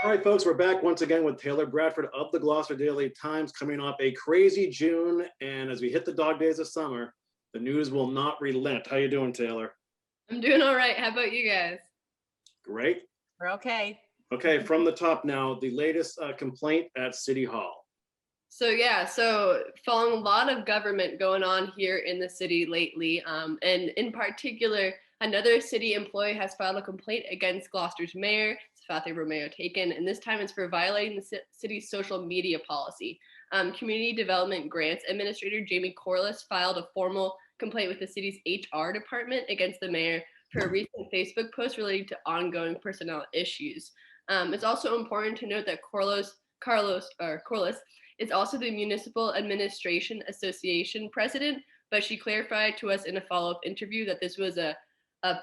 All right, folks, we're back once again with Taylor Bradford of the Gloucester Daily Times, coming off a crazy June. And as we hit the dog days of summer, the news will not relent. How you doing, Taylor? I'm doing all right. How about you guys? Great. We're okay. Okay, from the top now, the latest complaint at City Hall. So following a lot of government going on here in the city lately, and in particular, another city employee has filed a complaint against Gloucester's mayor, Romeo taken, and this time it's for violating the city's social media policy. Community Development Grants Administrator Jamie Corliss filed a formal complaint with the city's HR department against the mayor for a recent Facebook post related to ongoing personnel issues. It's also important to note that Corliss is also the Municipal Administration Association president, but she clarified to us in a follow-up interview that this was a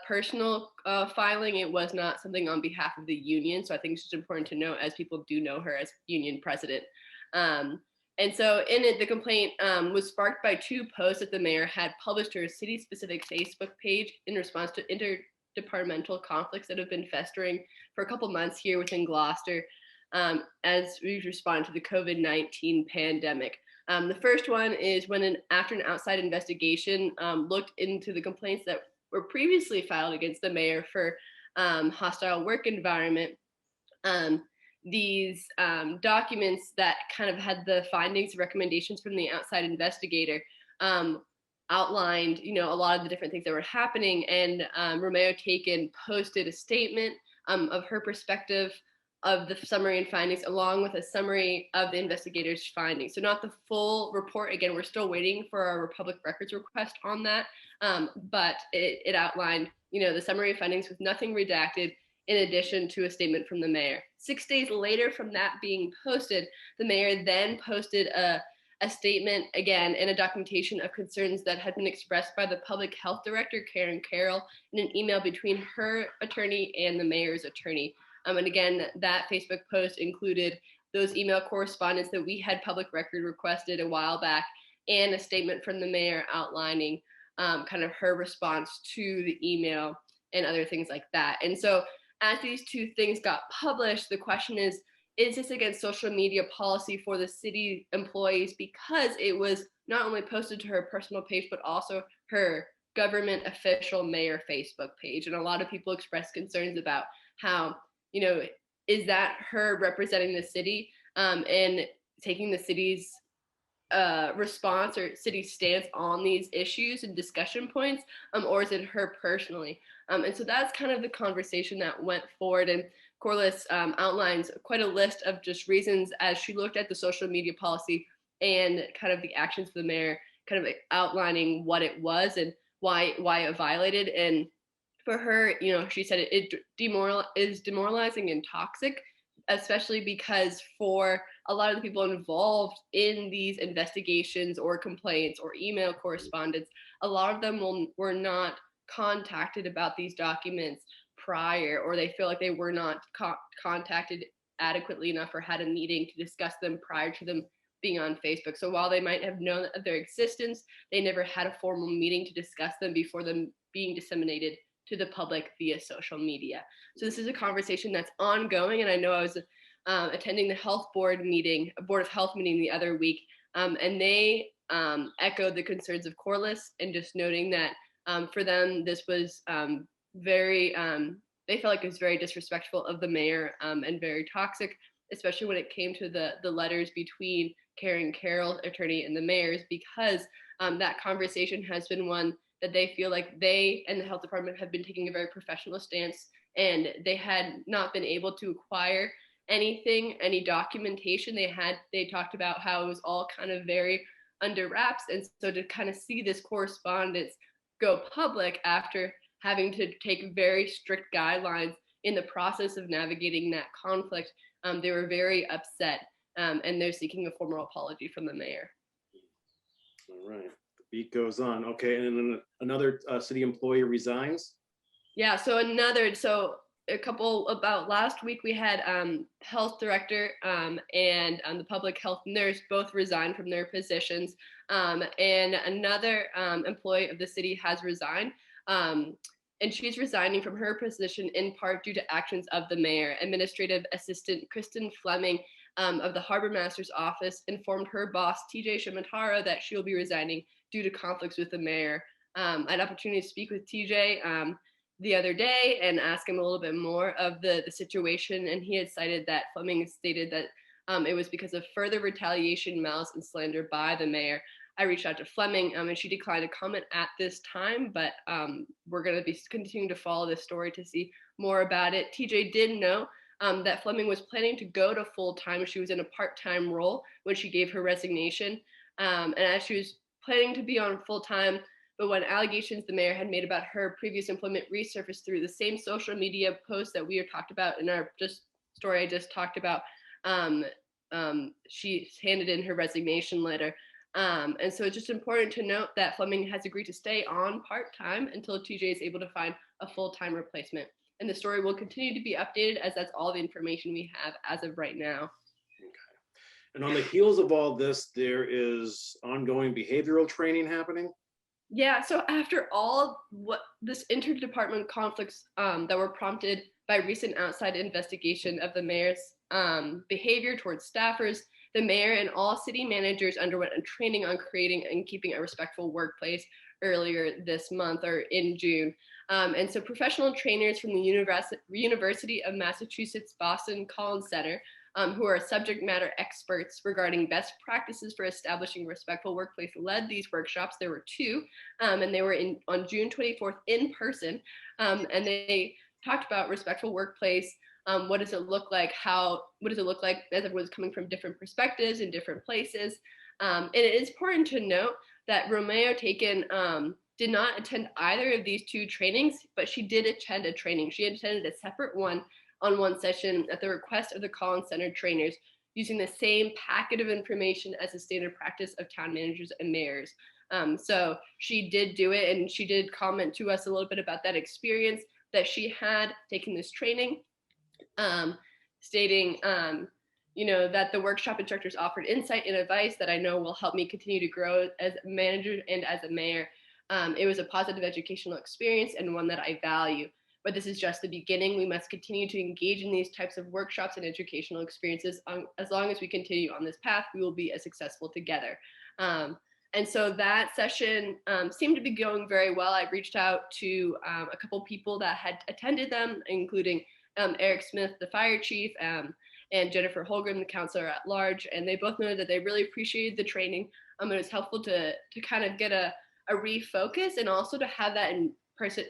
personal filing. It was not something on behalf of the union. So I think it's just important to note, as people do know her as union president. And so in it, the complaint was sparked by two posts that the mayor had published to her city-specific Facebook page in response to interdepartmental conflicts that have been festering for a couple months here within Gloucester as we respond to the COVID-19 pandemic. The first one is when after an outside investigation looked into the complaints that were previously filed against the mayor for hostile work environment. These documents that kind of had the findings, recommendations from the outside investigator outlined, a lot of the different things that were happening. And Romeo Taken posted a statement of her perspective of the summary and findings, along with a summary of the investigator's findings. So not the full report. Again, we're still waiting for our public records request on that. But it outlined, the summary of findings with nothing redacted, in addition to a statement from the mayor. 6 days later from that being posted, the mayor then posted a statement again and a documentation of concerns that had been expressed by the public health director, Karen Carroll, in an email between her attorney and the mayor's attorney. And again, that Facebook post included those email correspondence that we had public record requested a while back, and a statement from the mayor outlining kind of her response to the email and other things like that. And so as these two things got published, the question is this against social media policy for the city employees? Because it was not only posted to her personal page, but also her government official mayor Facebook page. And a lot of people expressed concerns about how, is that her representing the city and taking the city's response or city stance on these issues and discussion points, or is it her personally? And so that's kind of the conversation that went forward. And Corliss outlines quite a list of just reasons as she looked at the social media policy and kind of the actions of the mayor, kind of outlining what it was and why it violated. And for her, she said it is demoralizing and toxic, especially because for a lot of the people involved in these investigations or complaints or email correspondence, a lot of them were not contacted about these documents prior, or they feel like they were not contacted adequately enough or had a meeting to discuss them prior to them being on Facebook. So while they might have known of their existence, they never had a formal meeting to discuss them before them being disseminated to the public via social media. So this is a conversation that's ongoing. And I know I was attending the Board of Health meeting the other week, and they echoed the concerns of Corliss, and just noting that for them, this was they felt like it was very disrespectful of the mayor and very toxic, especially when it came to the letters between Karen Carroll, attorney, and the mayor's, because that conversation has been one that they feel like they and the health department have been taking a very professional stance, and they had not been able to acquire any documentation. They talked about how it was all kind of very under wraps. And so to kind of see this correspondence go public after having to take very strict guidelines in the process of navigating that conflict, they were very upset, and they're seeking a formal apology from the mayor. All right. Beat goes on. Okay, and then another city employee resigns. Yeah, so a couple about last week we had health director and the public health nurse both resigned from their positions, and another employee of the city has resigned. and she's resigning from her position in part due to actions of the mayor. Administrative assistant Kristen Fleming of the harbor master's office informed her boss, TJ Shimataro, that she will be resigning due to conflicts with the mayor. I had an opportunity to speak with TJ the other day and ask him a little bit more of the situation, and he had cited that Fleming stated that it was because of further retaliation, malice, and slander by the mayor. I reached out to Fleming and she declined to comment at this time, but we're going to be continuing to follow this story to see more about it. TJ did know that Fleming was planning to go to full-time. She was in a part-time role when she gave her resignation. And as she was planning to be on full-time, but when allegations the mayor had made about her previous employment resurfaced through the same social media post that we have talked about in our story I just talked about, she handed in her resignation letter. And so it's just important to note that Fleming has agreed to stay on part-time until TJ is able to find a full-time replacement. And the story will continue to be updated as that's all the information we have as of right now. Okay. And on the heels of all this, there is ongoing behavioral training happening. Yeah, so after all what this interdepartment conflicts that were prompted by recent outside investigation of the mayor's behavior towards staffers, the mayor and all city managers underwent a training on creating and keeping a respectful workplace earlier this month or in June. And so professional trainers from the University of Massachusetts Boston Collins Center, who are subject matter experts regarding best practices for establishing a respectful workplace, led these workshops. There were two, and they were on June 24th in person, and they talked about respectful workplace. What does it look like? What does it look like as everyone's coming from different perspectives in different places? And it is important to note that Romeo Taken did not attend either of these two trainings, but she did attend a training. She attended a separate one-on-one session at the request of the Collins Center trainers, using the same packet of information as the standard practice of town managers and mayors. So she did do it, and she did comment to us a little bit about that experience that she had taking this training, stating that the workshop instructors offered insight and advice that I know will help me continue to grow as a manager and as a mayor. It was a positive educational experience and one that I value. But this is just the beginning. We must continue to engage in these types of workshops and educational experiences. As long as we continue on this path, we will be as successful together. And so that session seemed to be going very well. I reached out to a couple people that had attended them, including Eric Smith, the fire chief, and Jennifer Holgram, the counselor at large. And they both noted that they really appreciated the training. It was helpful to kind of get a refocus, and also to have that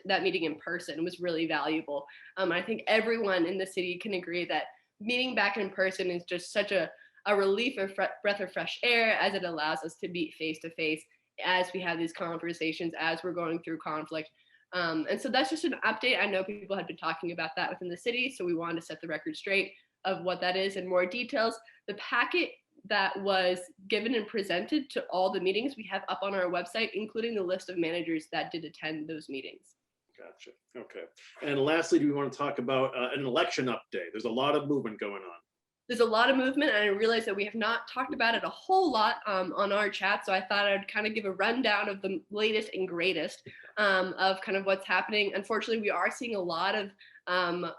that meeting in person was really valuable. I think everyone in the city can agree that meeting back in person is just such a relief or breath of fresh air, as it allows us to meet face to face as we have these conversations, as we're going through conflict. And so that's just an update. I know people had been talking about that within the city, so we wanted to set the record straight of what that is and more details. The packet that was given and presented to all the meetings we have up on our website, including the list of managers that did attend those meetings. Gotcha. Okay. And lastly, do we want to talk about an election update? There's a lot of movement going on. There's a lot of movement, and I realize that we have not talked about it a whole lot on our chat, so I thought I'd kind of give a rundown of the latest and greatest of kind of what's happening. Unfortunately, we are seeing a lot of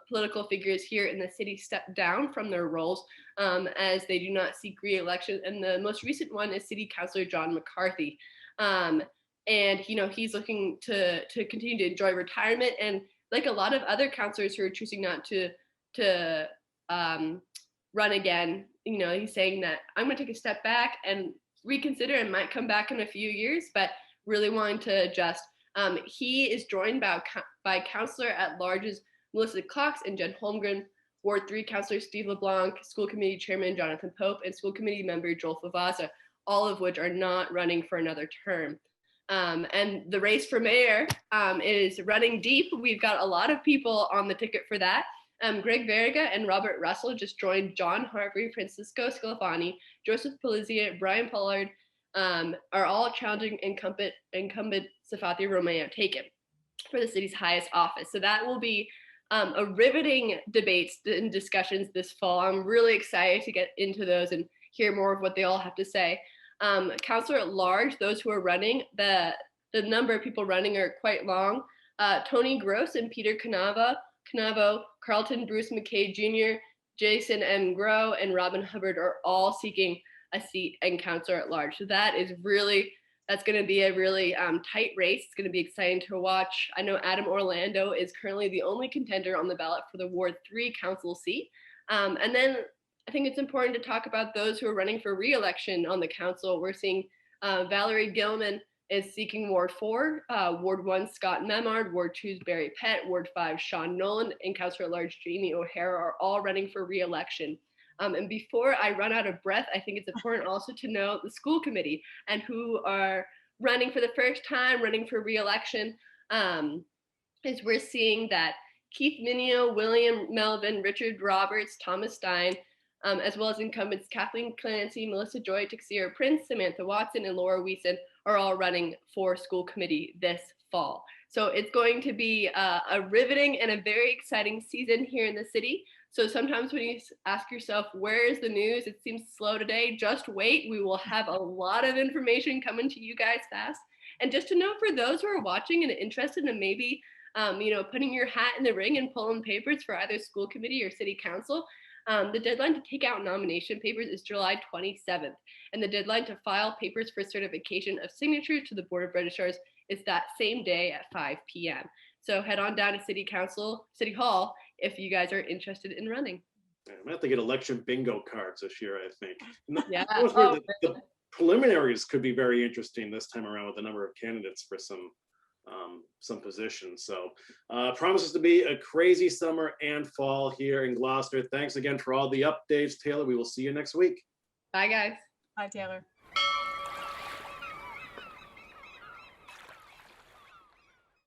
political figures here in the city step down from their roles as they do not seek re-election, and the most recent one is City Councilor John McCarthy. And he's looking to continue to enjoy retirement, and like a lot of other councilors who are choosing not to run again, he's saying that I'm going to take a step back and reconsider and might come back in a few years, but really wanting to adjust. He is joined by Councilor at Large's Melissa Cox and Jen Holmgren, Ward 3 Councilor Steve LeBlanc, School Committee Chairman Jonathan Pope, and School Committee Member Joel Favazza, all of which are not running for another term. And the race for mayor is running deep. We've got a lot of people on the ticket for that. Greg Verga and Robert Russell just joined John Harvey, Francisco Sclafani, Joseph Polizia, Brian Pollard, are all challenging incumbent Safathi Romeo Taken for the city's highest office. So that will be a riveting debates and discussions this fall. I'm really excited to get into those and hear more of what they all have to say. Councilor at large, those who are running, the number of people running are quite long. Tony Gross and Peter Canavo, Carlton Bruce McKay Jr., Jason M. Grow, and Robin Hubbard are all seeking a seat in council at large. So that's going to be a really tight race. It's going to be exciting to watch. I know Adam Orlando is currently the only contender on the ballot for the Ward 3 council seat. And then I think it's important to talk about those who are running for re-election on the council. We're seeing Valerie Gilman is seeking Ward 4, Ward 1 Scott Memard, Ward 2's Barry Pett, Ward 5 Sean Nolan, and Councilor at Large Jamie O'Hara are all running for re-election. And before I run out of breath, I think it's important also to know the school committee and who are running for the first time, running for re-election. Is we're seeing that Keith Minio, William Melvin, Richard Roberts, Thomas Stein, as well as incumbents Kathleen Clancy, Melissa Joy, Texera Prince, Samantha Watson, and Laura Weeson are all running for school committee this fall. So it's going to be a riveting and a very exciting season here in the city. So sometimes when you ask yourself, where is the news? It seems slow today. Just wait. We will have a lot of information coming to you guys fast. And just to know for those who are watching and interested in maybe, putting your hat in the ring and pulling papers for either school committee or city council, the deadline to take out nomination papers is July 27th. And the deadline to file papers for certification of signatures to the Board of Registrars is that same day at 5 p.m. So head on down to City Hall if you guys are interested in running. I'm gonna have to get election bingo cards this year, I think. Yeah. The preliminaries could be very interesting this time around with the number of candidates for some positions. So promises to be a crazy summer and fall here in Gloucester. Thanks again for all the updates, Taylor. We will see you next week. Bye, guys. Bye, Taylor.